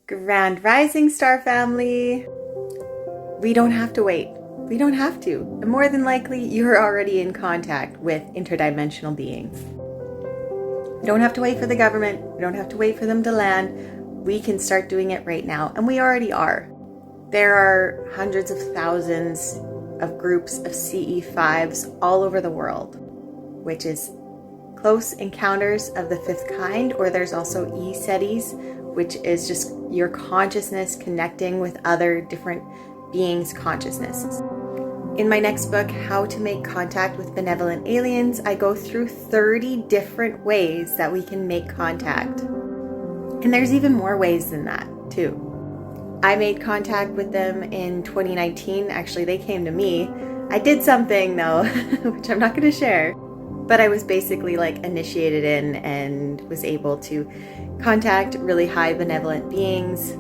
Grand Rising Star Family! We don't have to wait. We don't have to. And more than likely, you're already in contact with interdimensional beings. We don't have to wait for the government. We don't have to wait for them to land. We can start doing it right now, and we already are. There are hundreds of thousands of groups of CE5s all over the world, which is close encounters of the fifth kind, or there's also E-SETIs, which is just your consciousness connecting with other different beings' consciousnesses. In my next book, How to Make Contact with Benevolent Aliens, I go through 30 different ways that we can make contact. And there's even more ways than that, too. I made contact with them in 2019. Actually, they came to me. I did something, though, which I'm not going to share. But I was basically initiated in and was able to contact really high benevolent beings.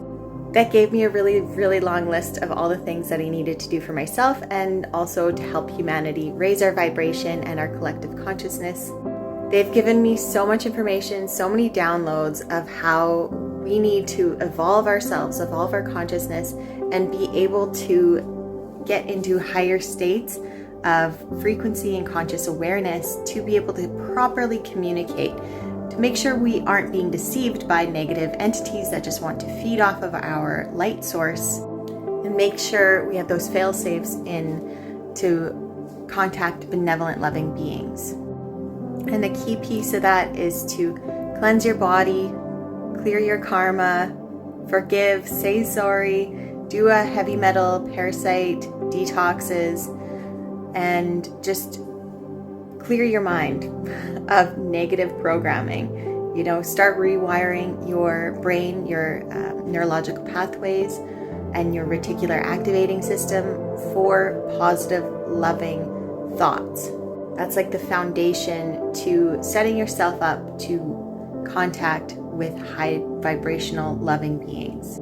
That gave me a really, really long list of all the things that I needed to do for myself and also to help humanity raise our vibration and our collective consciousness. They've given me so much information, so many downloads of how we need to evolve ourselves, evolve our consciousness, and be able to get into higher states of frequency and conscious awareness to be able to properly communicate, to make sure we aren't being deceived by negative entities that just want to feed off of our light source, and make sure we have those fail-safes in to contact benevolent loving beings. And the key piece of that is to cleanse your body, clear your karma, forgive, say sorry, do a heavy metal parasite detoxes, and just clear your mind of negative programming. Start rewiring your brain, your neurological pathways, and your reticular activating system for positive, loving thoughts. That's like the foundation to setting yourself up to contact with high vibrational loving beings.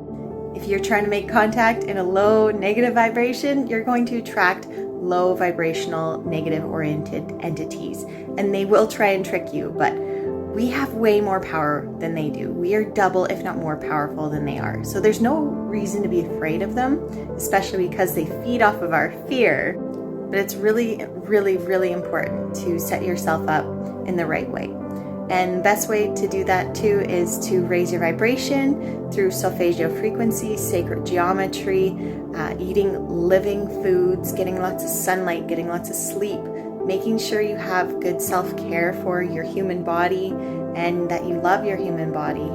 If you're trying to make contact in a low negative vibration, you're going to attract low vibrational negative oriented entities, and they will try and trick you, but we have way more power than they do. We are double, if not more powerful than they are. So there's no reason to be afraid of them, especially because they feed off of our fear. But it's really, really, really important to set yourself up in the right way. And the best way to do that too is to raise your vibration through solfeggio frequency, sacred geometry, eating living foods, getting lots of sunlight, getting lots of sleep, making sure you have good self-care for your human body and that you love your human body,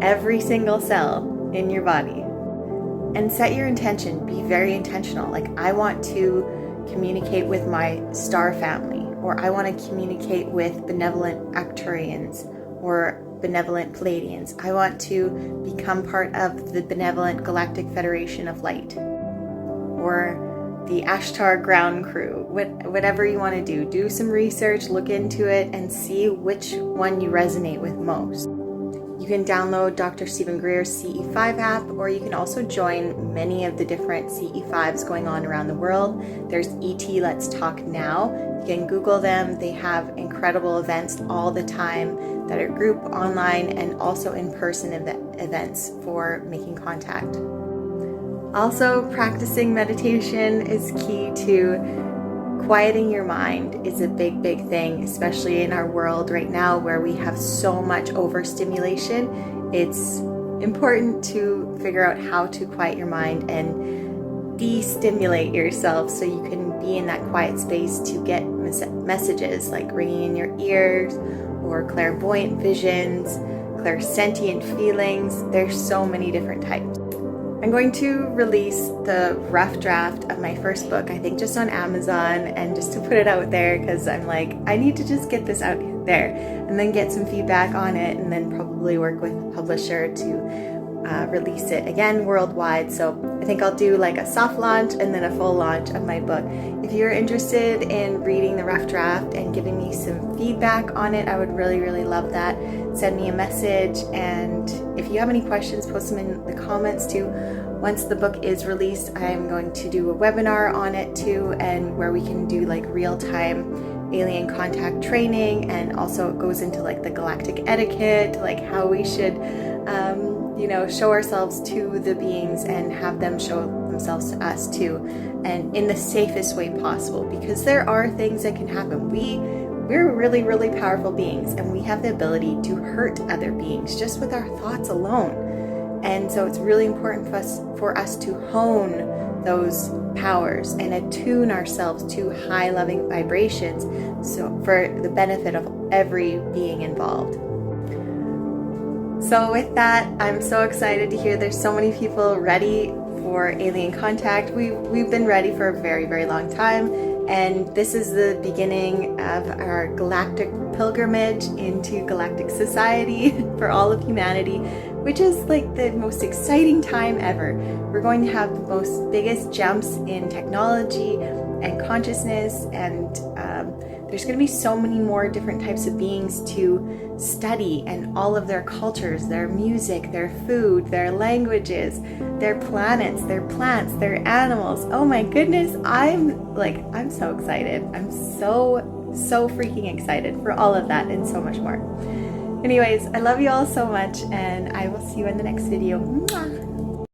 every single cell in your body. And set your intention, be very intentional. I want to communicate with my star family, or I want to communicate with benevolent Arcturians or benevolent Pleiadians. I want to become part of the benevolent Galactic Federation of Light, or the Ashtar ground crew. Whatever you want to do some research, look into it, and see which one you resonate with most. You can download Dr. Stephen Greer's CE5 app, or you can also join many of the different CE5s going on around the world. There's ET Let's Talk Now. You can Google them. They have incredible events all the time that are group, online, and also in-person events for making contact. Also, practicing meditation is key to quieting your mind is a big, big thing, especially in our world right now where we have so much overstimulation. It's important to figure out how to quiet your mind and de-stimulate yourself so you can be in that quiet space to get messages like ringing in your ears or clairvoyant visions, clairsentient feelings. There's so many different types. I'm going to release the rough draft of my first book, I think just on Amazon, and just to put it out there because I'm I need to just get this out there and then get some feedback on it, and then probably work with a publisher to release it again worldwide. So I think I'll do a soft launch and then a full launch of my book. If you're interested in reading the rough draft and giving me some feedback on it, I would really, really love that. Send me a message, and if you have any questions, post them in the comments too. Once the book is released, I'm going to do a webinar on it too, and where we can do real-time alien contact training, and also it goes into the galactic etiquette, how we should show ourselves to the beings and have them show themselves to us too, and in the safest way possible, because there are things that can happen. We're really, really powerful beings, and we have the ability to hurt other beings just with our thoughts alone. And so it's really important for us to hone those powers and attune ourselves to high loving vibrations, so for the benefit of every being involved. So with that, I'm so excited to hear there's so many people ready for alien contact. We've been ready for a very, very long time, and this is the beginning of our galactic pilgrimage into galactic society for all of humanity, which is like the most exciting time ever. We're going to have the biggest jumps in technology and consciousness, and there's going to be so many more different types of beings to study, and all of their cultures, their music, their food, their languages, their planets, their plants, their animals. Oh my goodness, I'm so excited. I'm so freaking excited for all of that and so much more. Anyways, I love you all so much, and I will see you in the next video. Mwah!